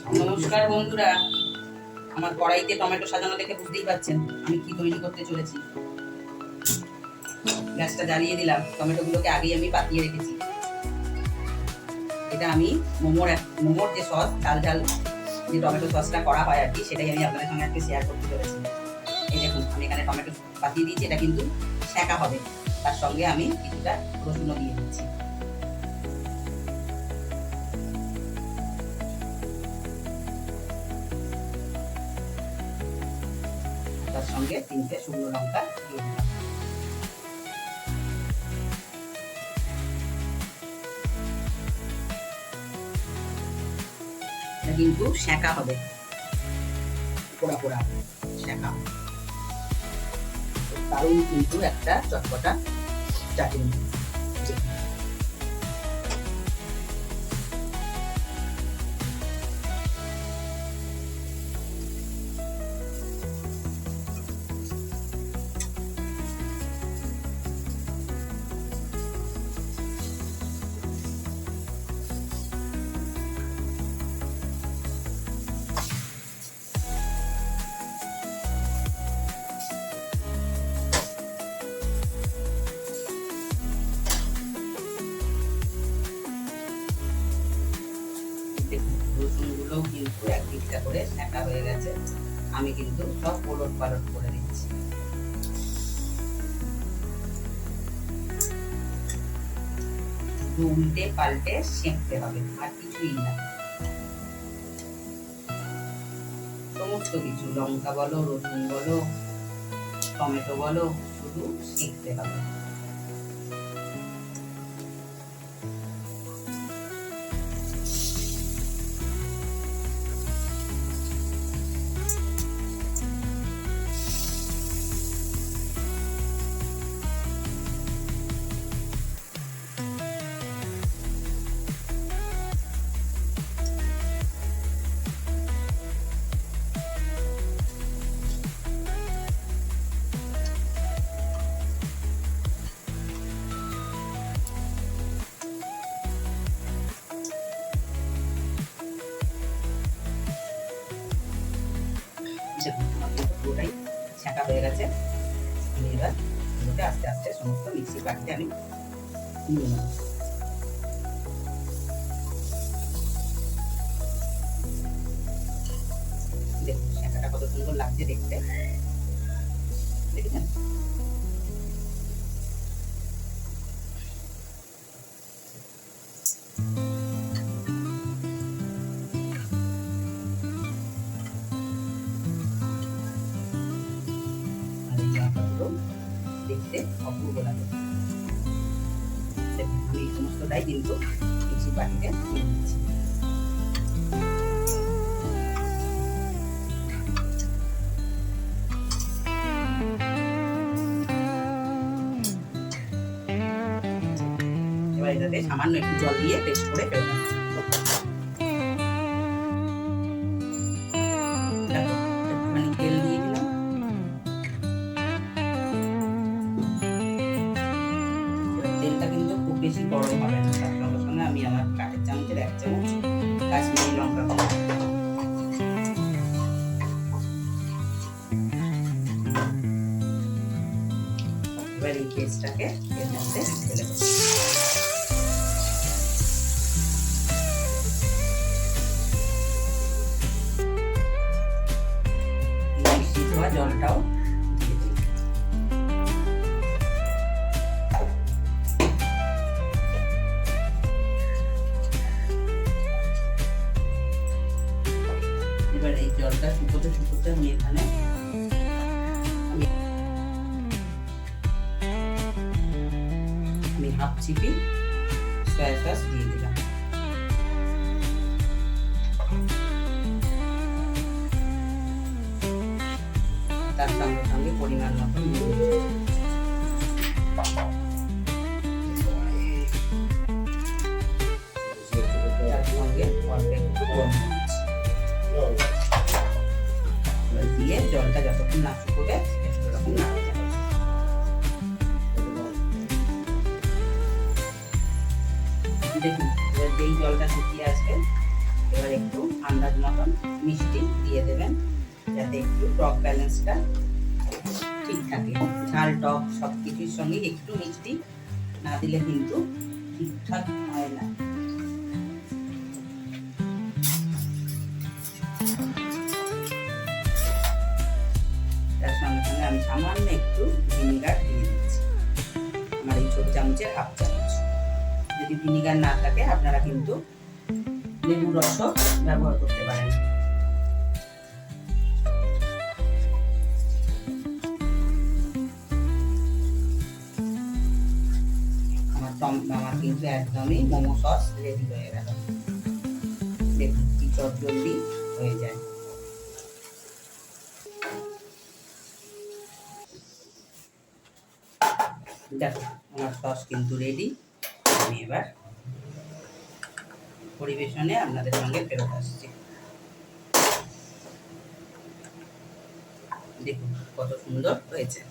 নমস্কার বন্ধুরা, আমার কড়াইতে টমেটো সাজানো দেখে বুঝতেই পারছেন আমি কি তৈরি করতে চলেছি। গ্যাসটা জ্বালিয়ে দিলাম, টমেটোগুলোকে আগেই আমি পাতিয়ে রেখেছি। এটা আমি মোমোর যে সস, ঝাল ঝাল যে টমেটো সসটা করা হয় আর কি, সেটাই আমি আপনাদের সঙ্গে আজকে শেয়ার করতে চলেছি। এই দেখুন, আমি এখানে টমেটো পাতিয়ে দিয়েছি, এটা কিন্তু সেঁকা হবে। তার সঙ্গে আমি কিছুটা রসুনও দিয়ে দিচ্ছি। তার সঙ্গে 3টে শুকনো লঙ্কা দিয়ে দিলাম। এটা কিন্তু সেঁকা হবে, পোড়া পোড়া সেঁকা। দারুণ কিন্তু একটা চটপটা চাটনি। রসুনগুলোও কিন্তু এক দিকটা করে সেঁকা হয়ে গেছে, আমি কিন্তু সব ওলট পালট করে দিচ্ছি। উল্টে পাল্টে সেঁকতে হবে, আর কিছুই না। সমস্ত কিছু, লঙ্কা বলো, রসুন বলো, টমেটো বলো, শুধু সেঁকতে হবে। পুরোটাই ছাঁকা হয়ে গেছে। আমি এবার এগুলোকে আস্তে আস্তে সমস্ত মিক্সির বাটিতে আমি নিয়ে নেব। দেখুন ছাঁকাটা কত সুন্দর লাগছে দেখতে, দেখেছেন? দেখতে অপূর্ব লাগে। দেখুন আমি এই সমস্তটাই কিন্তু মিক্সির বাটিতে দিয়ে দিচ্ছি। এবার এটাতে সামান্য একটু জল দিয়ে পেস্ট করে ফেলে দিচ্ছি। একটুখানি তেল দিয়ে দিলাম। তেলটা কিন্তু খুব বেশি গরম হবে না। তার সঙ্গে সঙ্গে আমি আমার কাঠের চামচের 1 চামচ কাশ্মীরি লঙ্কা গুঁড়ো, এবার এই পেস্টটাকে এর মধ্যে ঢেলে দেবো। মিষ্টি ধোয়া জলটাও দিয়ে দিই। এবার এই জলটা শুকোতে শুকোতে আমি এখানে আমি হাফ চিপি সয়া সস দিয়ে দিলাম। তার সঙ্গে সঙ্গে পরিমাণ মতো নুন, তার সঙ্গে অল্প একটু গরম দিয়ে জলটা যতক্ষণ না শুকোবে ততক্ষণ নাড়তে হবে। দেখুন এবার যেই জলটা শুকিয়ে আসবে এবার একটু আন্দাজ মতন মিষ্টি দিয়ে দেবেন, যাতে একটু টক ব্যালেন্সটা ঠিক থাকে। ঝাল টক সব কিছুর সঙ্গে একটু মিষ্টি না দিলে কিন্তু ঠিকঠাক হয় না। তার সঙ্গে সঙ্গে আমি সামান্য একটু ভিনিগার দিয়ে দিচ্ছি, আমার এই ছোট চামচের হাফ চামচ। যদি ভিনিগার না থাকে আপনারা কিন্তু লেবুর রসও ব্যবহার করতে পারেন। আমার কিন্তু একদমই মোমো সস রেডি হয়ে গেল। দেখুন কি চটজলদি হয়ে যায়। দেখো আমার সস কিন্তু রেডি। আমি এবার পরিবেশনে আপনাদের সঙ্গে ফেরত আসছি। দেখুন কত সুন্দর হয়েছে।